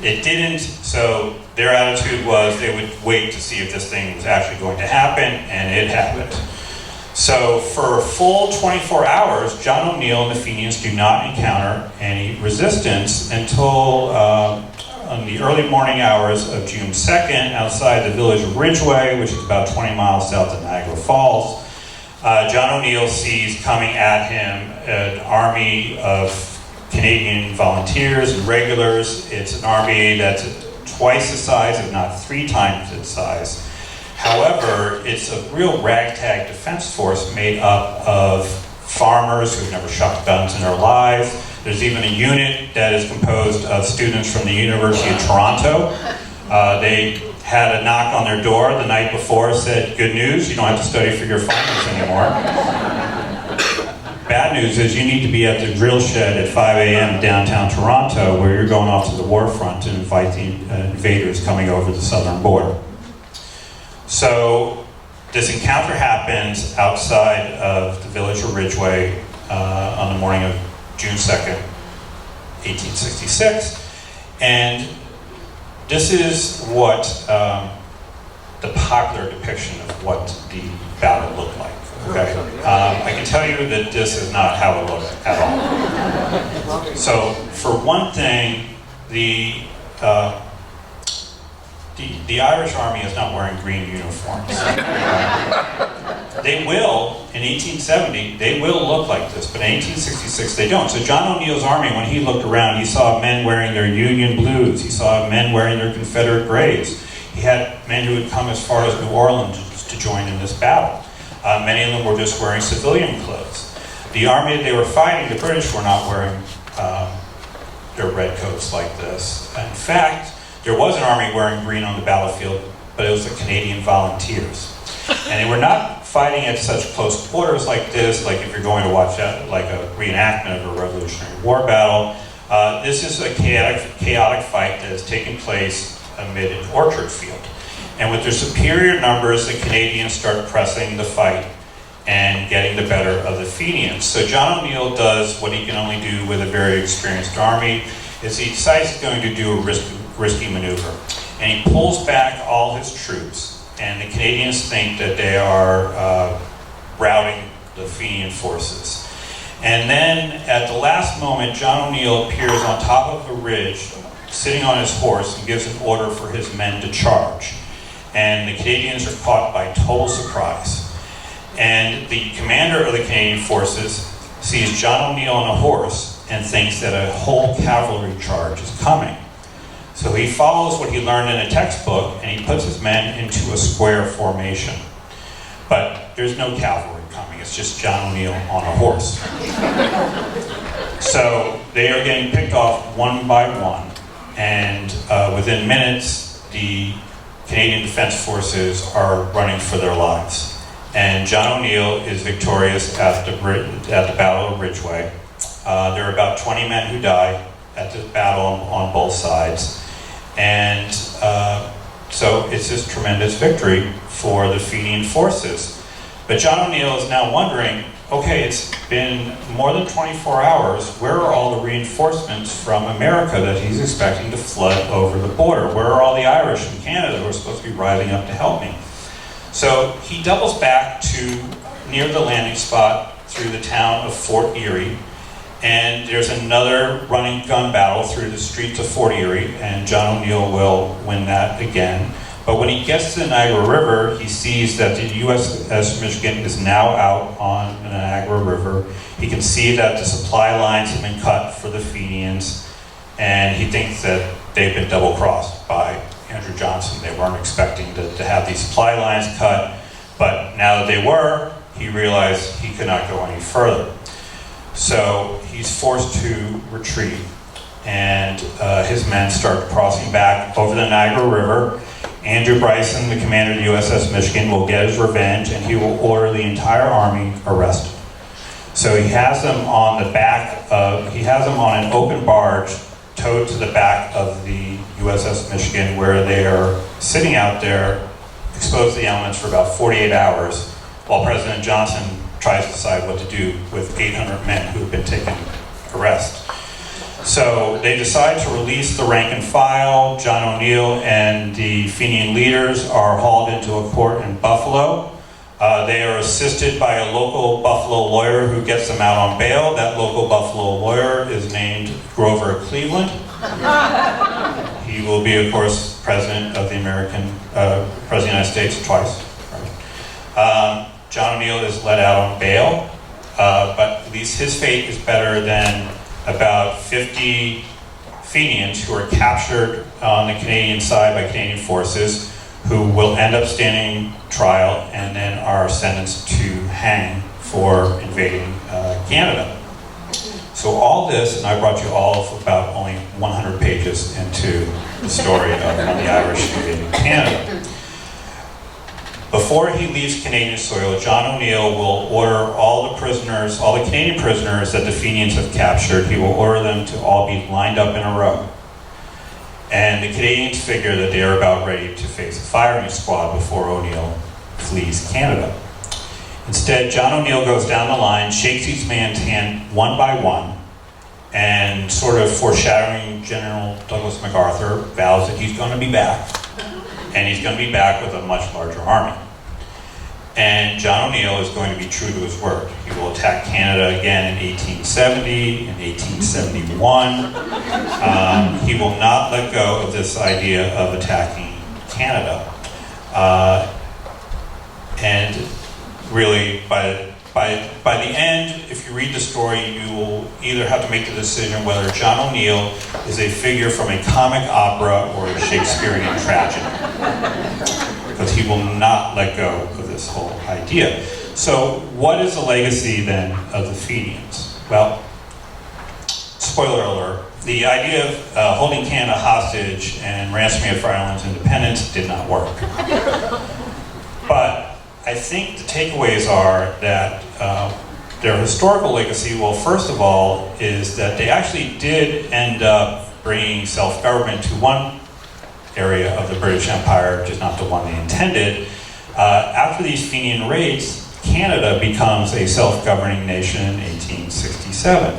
It didn't, so their attitude was they would wait to see if this thing was actually going to happen, and it happened. So for a full 24 hours, John O'Neill and the Fenians do not encounter any resistance until on the early morning hours of June 2nd outside the village of Ridgeway, which is about 20 miles south of Niagara Falls. John O'Neill sees coming at him an army of Canadian volunteers and regulars. It's an army that's twice the size, if not 3 times its size. However, it's a real ragtag defense force made up of farmers who've never shot guns in their lives. There's even a unit that is composed of students from the University of Toronto. They had a knock on their door the night before, said, "Good news, you don't have to study for your finals anymore." Bad news is you need to be at the drill shed at 5 a.m. downtown Toronto, where you're going off to the war front to invite the invaders coming over the southern border. So this encounter happens outside of the village of Ridgeway on the morning of June 2nd, 1866. And this is what the popular depiction of what the battle looked like. Okay, I can tell you that this is not how it looked at all. So, for one thing, the Irish army is not wearing green uniforms. They will, in 1870, they will look like this, but in 1866 they don't. So John O'Neill's army, when he looked around, he saw men wearing their Union blues, he saw men wearing their Confederate grays. He had men who had come as far as New Orleans to join in this battle. Many of them were just wearing civilian clothes. The army that they were fighting, the British, were not wearing their red coats like this. In fact, there was an army wearing green on the battlefield, but it was the Canadian Volunteers. And they were not fighting at such close quarters like this, like if you're going to watch like a reenactment of a Revolutionary War battle. This is a chaotic fight that is taking place amid an orchard field. And with their superior numbers, the Canadians start pressing the fight and getting the better of the Fenians. So John O'Neill does what he can only do with a very experienced army, is he decides he's going to do a risky maneuver. And he pulls back all his troops, and the Canadians think that they are routing the Fenian forces. And then, at the last moment, John O'Neill appears on top of a ridge, sitting on his horse, and gives an order for his men to charge. And the Canadians are caught by total surprise. And the commander of the Canadian forces sees John O'Neill on a horse and thinks that a whole cavalry charge is coming. So he follows what he learned in a textbook, and he puts his men into a square formation. But there's no cavalry coming, it's just John O'Neill on a horse. So they are getting picked off one by one, and within minutes, the Canadian Defense Forces are running for their lives. And John O'Neill is victorious at the Battle of Ridgeway. There are about 20 men who die at this battle on both sides. And so it's this tremendous victory for the Fenian forces. But John O'Neill is now wondering, okay, it's been more than 24 hours, where are all the reinforcements from America that he's expecting to flood over the border? Where are all the Irish from Canada who are supposed to be rising up to help me? So he doubles back to near the landing spot through the town of Fort Erie, and there's another running gun battle through the streets of Fort Erie, and John O'Neill will win that again. But when he gets to the Niagara River, he sees that the USS Michigan is now out on the Niagara River. He can see that the supply lines have been cut for the Fenians, and he thinks that they've been double-crossed by Andrew Johnson. They weren't expecting to have these supply lines cut, but now that they were, he realized he could not go any further. So he's forced to retreat, and his men start crossing back over the Niagara River. Andrew Bryson, the commander of the USS Michigan, will get his revenge, and he will order the entire army arrested. So he has them on the back of, he has them on an open barge towed to the back of the USS Michigan, where they are sitting out there, exposed to the elements for about 48 hours, while President Johnson tries to decide what to do with 800 men who have been taken arrest. So they decide to release the rank and file. John O'Neill and the Fenian leaders are hauled into a court in Buffalo. They are assisted by a local Buffalo lawyer who gets them out on bail. That local Buffalo lawyer is named Grover Cleveland. He He will be, of course, president of the United States twice. Right? John O'Neill is let out on bail, but at least his fate is better than about 50 Fenians who are captured on the Canadian side by Canadian forces, who will end up standing trial and then are sentenced to hang for invading Canada. So all this, and I brought you all of about only 100 pages into the story of the Irish invading Canada. Before he leaves Canadian soil, John O'Neill will order all the prisoners, all the Canadian prisoners that the Fenians have captured, he will order them to all be lined up in a row. And the Canadians figure that they are about ready to face a firing squad before O'Neill flees Canada. Instead, John O'Neill goes down the line, shakes each man's hand one by one, and sort of foreshadowing General Douglas MacArthur, vows that he's going to be back. And he's going to be back with a much larger army. And John O'Neill is going to be true to his word. He will attack Canada again in 1870, in 1871. He will not let go of this idea of attacking Canada. And really, by the end, if you read the story, you will either have to make the decision whether John O'Neill is a figure from a comic opera or a Shakespearean tragedy. Because he will not let go of this whole idea. So what is the legacy then of the Fenians? Well, spoiler alert, the idea of holding Canada hostage and ransoming it for Ireland's independence did not work. But I think the takeaways are that their historical legacy, well, first of all, is that they actually did end up bringing self-government to one area of the British Empire, just not the one they intended. After these Fenian Raids, Canada becomes a self-governing nation in 1867.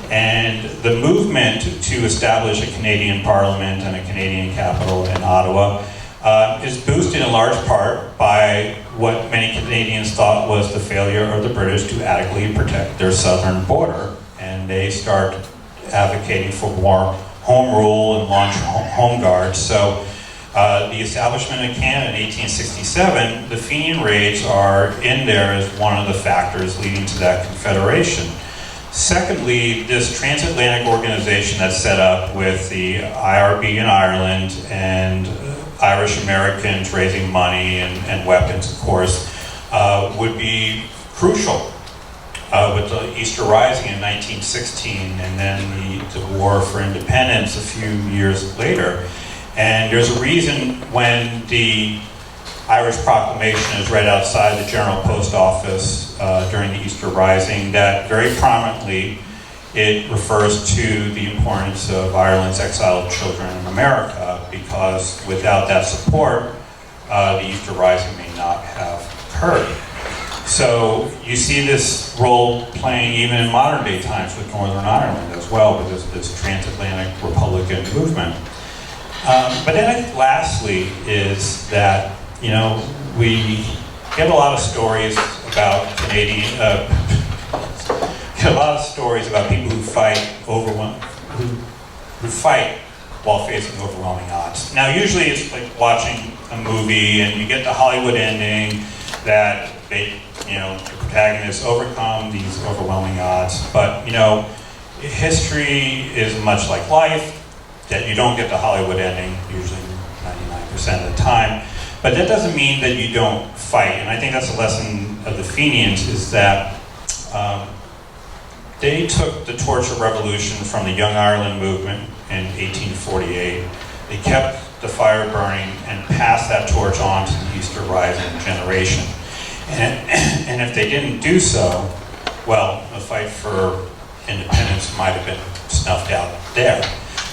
And the movement to establish a Canadian Parliament and a Canadian capital in Ottawa is boosted in large part by what many Canadians thought was the failure of the British to adequately protect their southern border. And they start advocating for more home rule and launch home guards. So the establishment of Canada in 1867, the Fenian Raids are in there as one of the factors leading to that confederation. Secondly, this transatlantic organization that's set up with the IRB in Ireland and Irish Americans raising money and weapons, of course, would be crucial with the Easter Rising in 1916 and then the War for Independence a few years later. And there's a reason when the Irish Proclamation is read outside the General Post Office during the Easter Rising that very prominently it refers to the importance of Ireland's exiled children in America, because without that support, the Easter Rising may not have occurred. So you see this role playing even in modern day times with Northern Ireland as well, with this transatlantic Republican movement. But then I think lastly is that, you know, we get a lot of stories about a lot of stories about people who fight who fight while facing overwhelming odds. Now, usually it's like watching a movie and you get the Hollywood ending that they, you know, the protagonists overcome these overwhelming odds. But, you know, history is much like life, that you don't get the Hollywood ending, usually 99% of the time. But that doesn't mean that you don't fight. And I think that's a lesson of the Fenians, is that they took the torch of revolution from the Young Ireland movement in 1848. They kept the fire burning and passed that torch on to the Easter Rising generation. And if they didn't do so, well, the fight for independence might have been snuffed out there.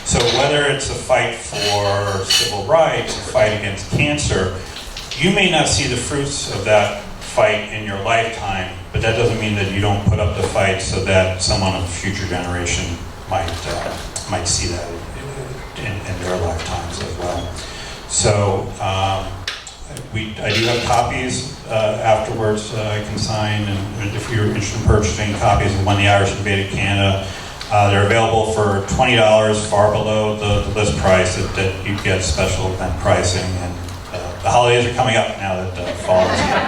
So whether it's a fight for civil rights, a fight against cancer, you may not see the fruits of that fight in your lifetime, but that doesn't mean that you don't put up the fight so that someone of a future generation might see that in their lifetimes as well. So I do have copies afterwards I can sign, and if you're interested in purchasing copies of When the Irish Invaded Canada, They're available for $20, far below the list price that you get special event pricing. And the holidays are coming up now that fall is here.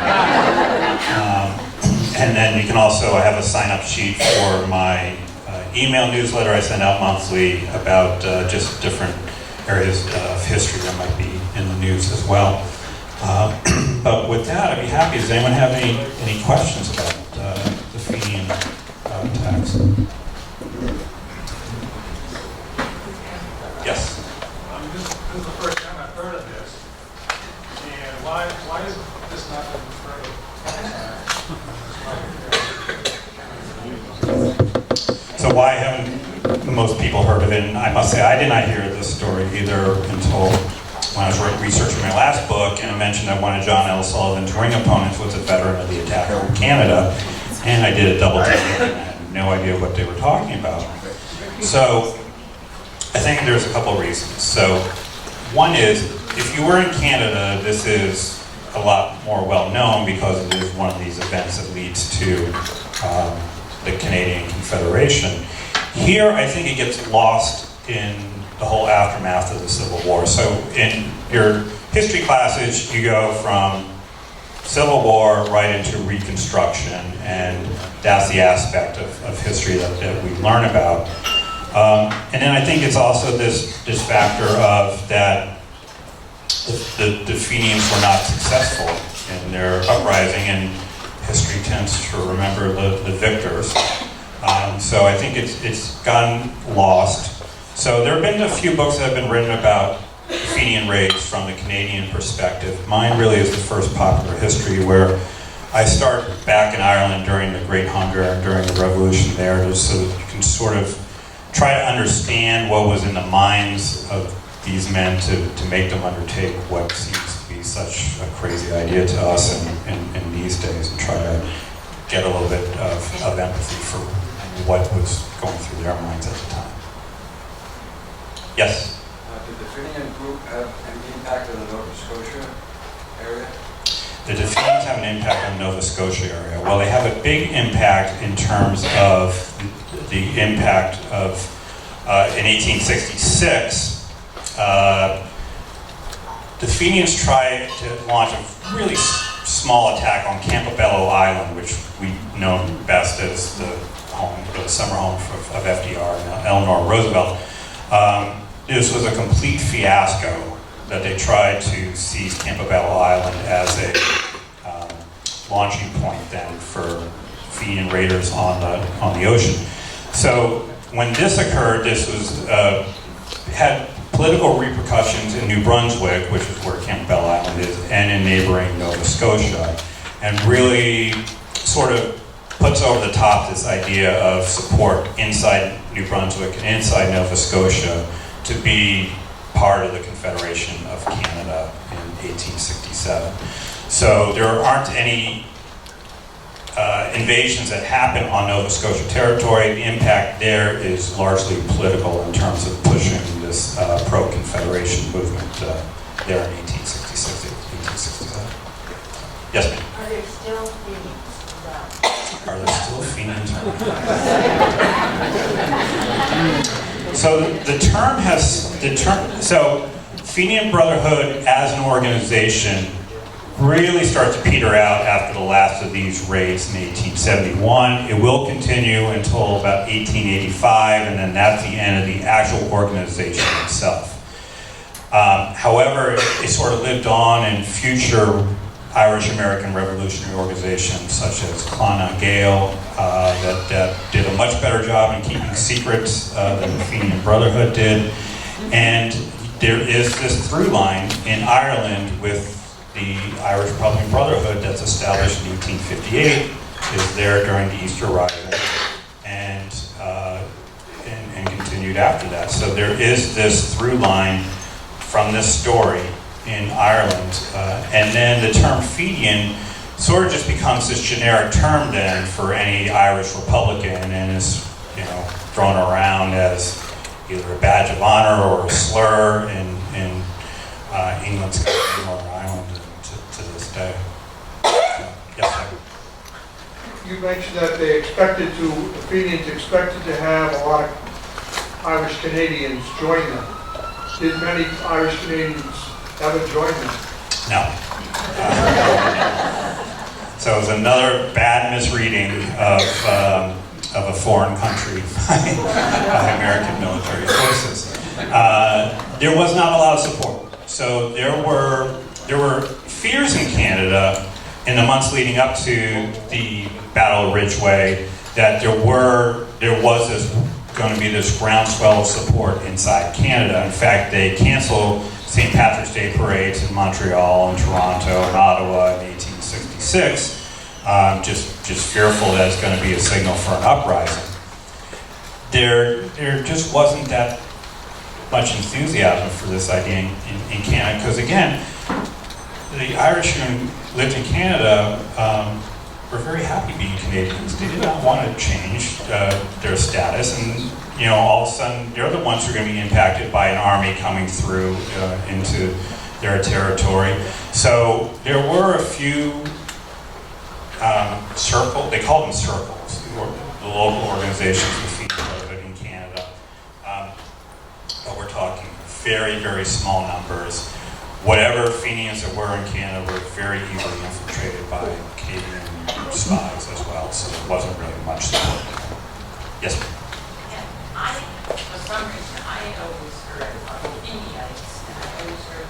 And then you can also, I have a sign-up sheet for my email newsletter I send out monthly about just different areas of history that might be in the news as well. But with that, I'd be happy. Does anyone have any questions about the Fenian tax? Yes? This is the first time I've heard of this. And why is this not been further? So why haven't most people heard of it? And I must say, I did not hear this story either until when I was researching my last book, and I mentioned that one of John L. Sullivan's ring opponents was a veteran of the attack on Canada, and I did a double take, and I had no idea what they were talking about. So I think there's a couple of reasons. So one is, if you were in Canada, this is a lot more well known because it is one of these events that leads to the Canadian Confederation. Here, I think it gets lost in the whole aftermath of the Civil War. So in your history classes, you go from Civil War right into Reconstruction, and that's the aspect of history that we learn about. And then I think it's also this factor of that the Fenians were not successful in their uprising, and history tends to remember the victors. So I think it's gotten lost. So there have been a few books that have been written about Fenian Raids from the Canadian perspective. Mine really is the first popular history, where I start back in Ireland during the Great Hunger and during the Revolution there, so that you can sort of try to understand what was in the minds of these men to make them undertake what seems to be such a crazy idea to us in these days, and try to get a little bit of empathy for what was going through their minds at the time. Yes? Did the Fenian group have any impact on the Nova Scotia area? The Fenians have an impact on the Nova Scotia area. Well, they have a big impact in terms of the impact of, in 1866, the Fenians tried to launch a really small attack on Campobello Island, which we know best as the summer home of FDR and Eleanor Roosevelt. This was a complete fiasco that they tried to seize Campobello Island as a launching point then for Fenian raiders on the ocean. So when this occurred, this was had political repercussions in New Brunswick, which is where Campbell Island is, and in neighboring Nova Scotia, and really sort of puts over the top this idea of support inside New Brunswick and inside Nova Scotia to be part of the Confederation of Canada in 1867. So there aren't any invasions that happen on Nova Scotia territory. The impact there is largely political in terms of pushing this pro-Confederation movement there in 1866, 1867. Yes, ma'am? Are there still Fenians around? Are there still Fenians around? So so Fenian Brotherhood as an organization really starts to peter out after the last of these raids in 1871. It will continue until about 1885, and then that's the end of the actual organization itself. However, it sort of lived on in future Irish-American revolutionary organizations such as Clonagh Gael that did a much better job in keeping secrets than the Fenian Brotherhood did. And there is this through line in Ireland with the Irish Republican Brotherhood that's established in 1858, is there during the Easter Rising, and continued after that. So there is this through line from this story in Ireland. And then the term Fenian sort of just becomes this generic term then for any Irish Republican, and is thrown around as either a badge of honor or a slur in England, Scotland, Northern Ireland to this day. Yes, sir. you mentioned that the Fenians expected to have a lot of Irish Canadians join them. Did many Irish Canadians ever join them? No. So it was another bad misreading of a foreign country by American military forces. There was not a lot of support. So there were fears in Canada in the months leading up to the Battle of Ridgeway that there was going to be this groundswell of support inside Canada. In fact, they canceled St. Patrick's Day parades in Montreal and Toronto and Ottawa in 1866, just fearful that it's going to be a signal for an uprising. There just wasn't that much enthusiasm for this idea in Canada, because again, the Irish who lived in Canada were very happy being Canadians. They did not want to change their status, and all of a sudden they're the ones who are going to be impacted by an army coming through into their territory. So there were a few they called them circles, the local organizations of Fenian Brotherhood in Canada. But we're talking very, very small numbers. Whatever Fenians there were in Canada were very easily infiltrated by Canadian spies as well, so there wasn't really much support. Yes? Yeah, for some reason, I always heard of Fenians, and I always heard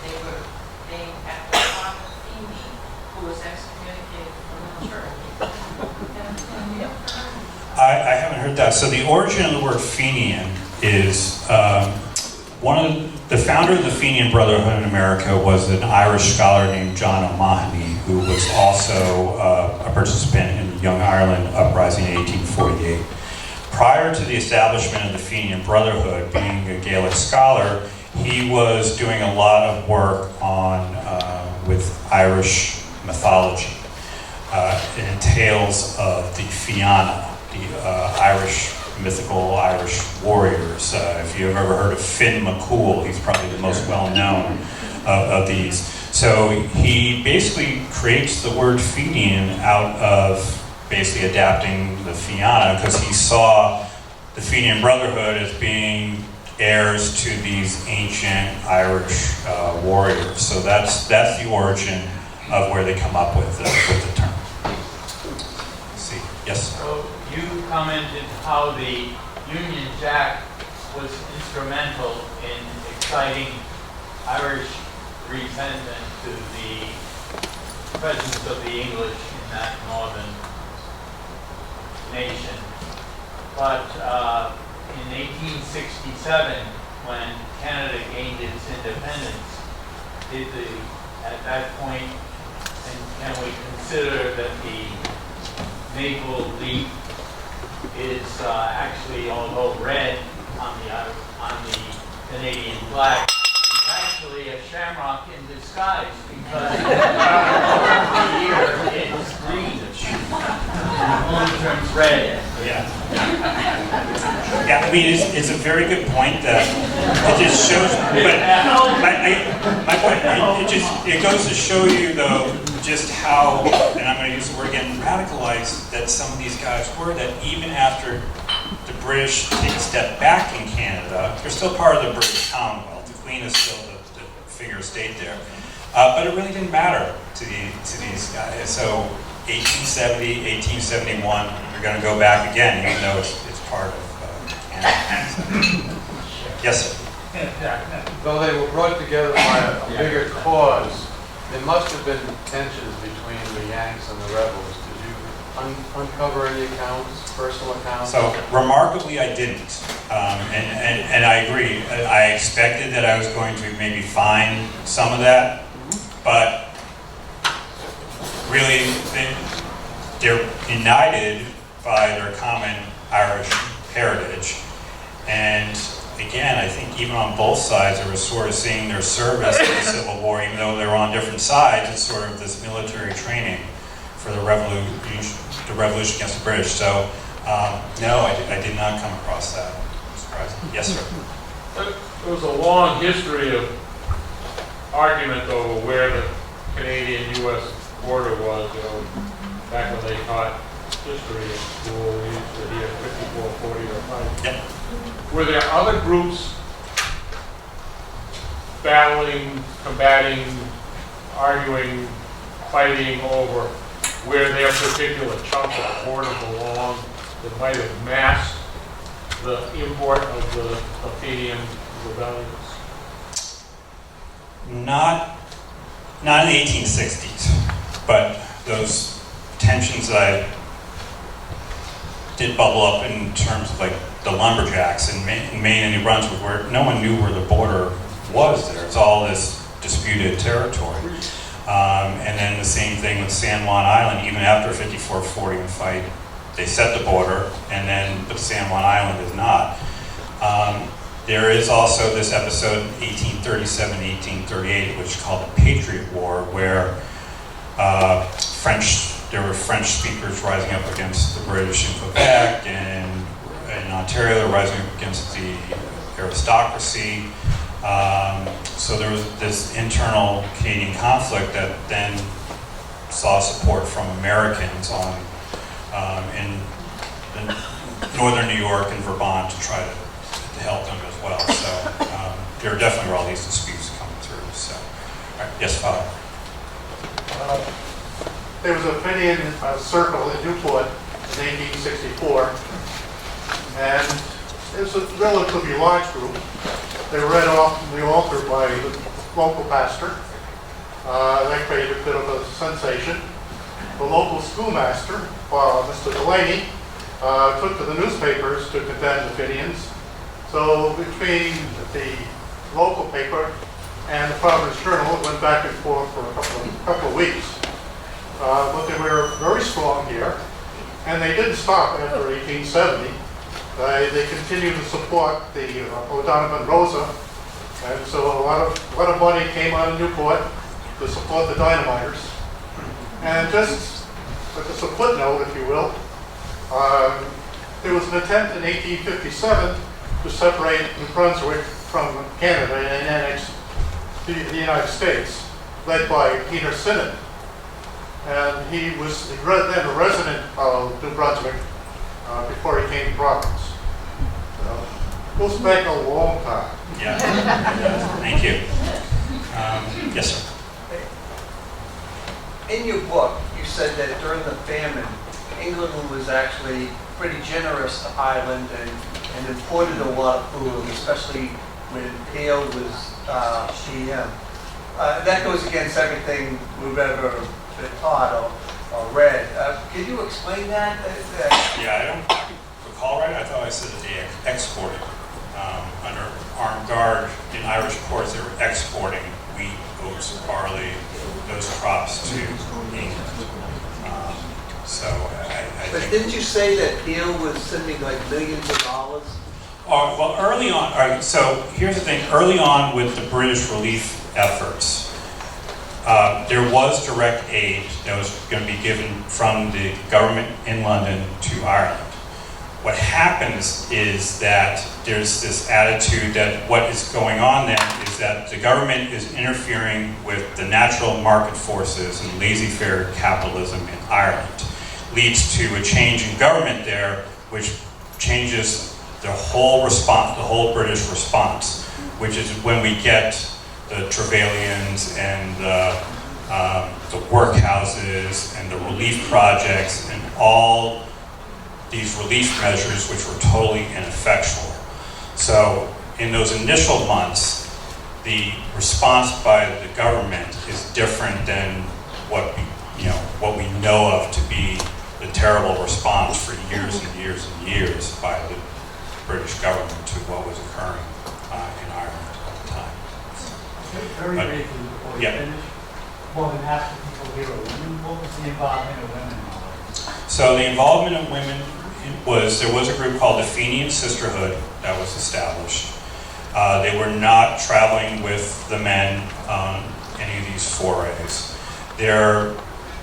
they were named after Father Feeney, who was excommunicated from the church. I haven't heard that. So the origin of the word Fenian is the founder of the Fenian Brotherhood in America was an Irish scholar named John O'Mahony, who was also a participant in the Young Ireland Uprising in 1848. Prior to the establishment of the Fenian Brotherhood, being a Gaelic scholar, he was doing a lot of work with Irish mythology and tales of the Fianna, the mythical Irish warriors. If you've ever heard of Finn McCool, he's probably the most well-known of these. So he basically creates the word Fenian out of basically adapting the Fianna, because he saw the Fenian Brotherhood as being heirs to these ancient Irish warriors. So that's the origin of where they come up with the term. Let's see. Yes? So you commented how the Union Jack was instrumental in exciting Irish resentment to the presence of the English in that northern nation. But in 1867, when Canada gained its independence, at that point, and can we consider that the naval leaf is actually, although red on the Canadian flag, it's actually a shamrock in disguise, because the year it's green, it only turns red. Yeah. Yeah, I mean, it's a very good point that it just shows, but my point, it goes to show you, though, just how, and I'm going to use the word again, radicalized that some of these guys were, that even after the British take a step back in Canada, they're still part of the British Commonwealth. The Queen is still the figure of state there. But it really didn't matter to these guys. So 1870, 1871, we're going to go back again, even though it's part of Canada. Yes, sir. Though they were brought together by a bigger cause, there must have been tensions between the Yanks and the rebels. Did you uncover any accounts, personal accounts? So remarkably, I didn't, and I agree. I expected that I was going to maybe find some of that, but really, they're united by their common Irish heritage. And again, I think even on both sides, they were sort of seeing their service in the Civil War, even though they were on different sides. It's sort of this military training for the revolution against the British. So, no, I did not come across that. Surprising. Yes, sir. There was a long history of argument over where the Canadian-U.S. border was, back when they thought history in school, we used to hear 54, 40, or 5. Yep. Were there other groups battling, combating, arguing, fighting over where their particular chunk of border belonged that might have masked the import of the Fenian rebellions? Not in the 1860s, but those tensions that I did bubble up in terms of like the lumberjacks in Maine and New Brunswick, where no one knew where the border was there. It's all this disputed territory. And then the same thing with San Juan Island. Even after 54-40 fight, they set the border, but San Juan Island is not. There is also this episode, 1837-1838, which is called the Patriot War, where there were French speakers rising up against the British in Quebec, and in Ontario they're rising up against the aristocracy. So there was this internal Canadian conflict that then saw support from Americans in northern New York and Vermont to try to help them as well. So there definitely were all these disputes coming through. So, all right. Yes, Father. There was a Fenian circle in Newport in 1864, and it was a relatively large group. They were read off from the altar by the local pastor. That created a bit of a sensation. The local schoolmaster, Mr. Blarney, took to the newspapers to condemn the Fenians. So between the local paper and the Providence Journal, it went back and forth for a couple of weeks. But they were very strong here, and they didn't stop after 1870. They continued to support the O'Donovan Rosa, and so a lot of money came out of Newport to support the dynamiters. And just as a footnote, if you will, there was an attempt in 1857 to separate New Brunswick from Canada and annex the United States, led by Peter Sinnott. And he was then a resident of New Brunswick before he came to Providence. So, goes back a long time. Yeah. Thank you. Yes, sir. In your book, you said that during the famine, England was actually pretty generous to Ireland and imported a lot of food, especially when Peel was GM. That goes against everything we've ever been taught or read. Can you explain that? Yeah, I don't recall right. I thought I said that they exported under armed guard in Irish ports. They were exporting wheat, oats, barley, those crops to England. So I But think, didn't you say that Peel was sending like millions of dollars? well, early on. All right, so here's the thing. Early on with the British relief efforts, there was direct aid that was going to be given from the government in London to Ireland. What happens is that there's this attitude that what is going on then is that the government is interfering with the natural market forces and laissez-faire capitalism in Ireland. Leads to a change in government there, which changes the whole response, the whole British response, which is when we get the Trevelyan's and the workhouses and the relief projects and all these relief measures which were totally ineffectual. So in those initial months, the response by the government is different than what we know of to be the terrible response for years and years and years by the British government to what was occurring in Ireland at the time. Very But- briefly before you yeah. finish, more than half the people here are women. What was the involvement of women in all this? So the involvement of women there was a group called the Fenian Sisterhood that was established. They were not traveling with the men on any of these forays. Their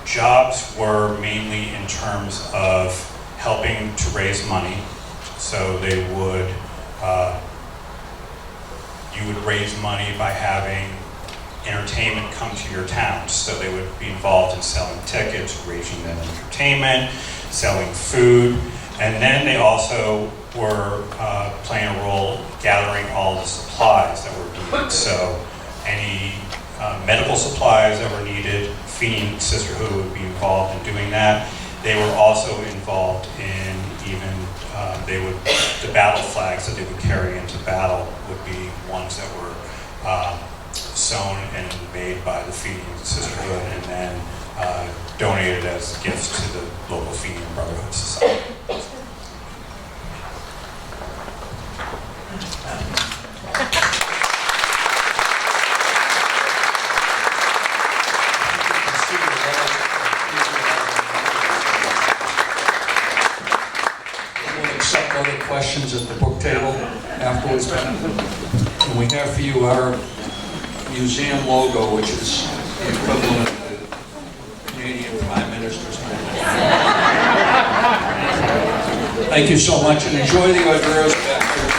jobs were mainly in terms of helping to raise money. So they would, you would raise money by having entertainment come to your town. So they would be involved in selling tickets, arranging that entertainment. selling food, and then they also were playing a role gathering all the supplies that were needed. So any medical supplies that were needed, Fenian Sisterhood would be involved in doing that. They were also involved in even, the battle flags that they would carry into battle would be ones that were sewn and made by the Fenian Sisterhood and then donated as gifts to the local Fenian Brotherhood Society. We'll accept other questions at the book table afterwards. And we have for you our museum logo, which is the equivalent of the Canadian Prime Minister's logo. Thank you so much, and enjoy the hors d'oeuvres back there.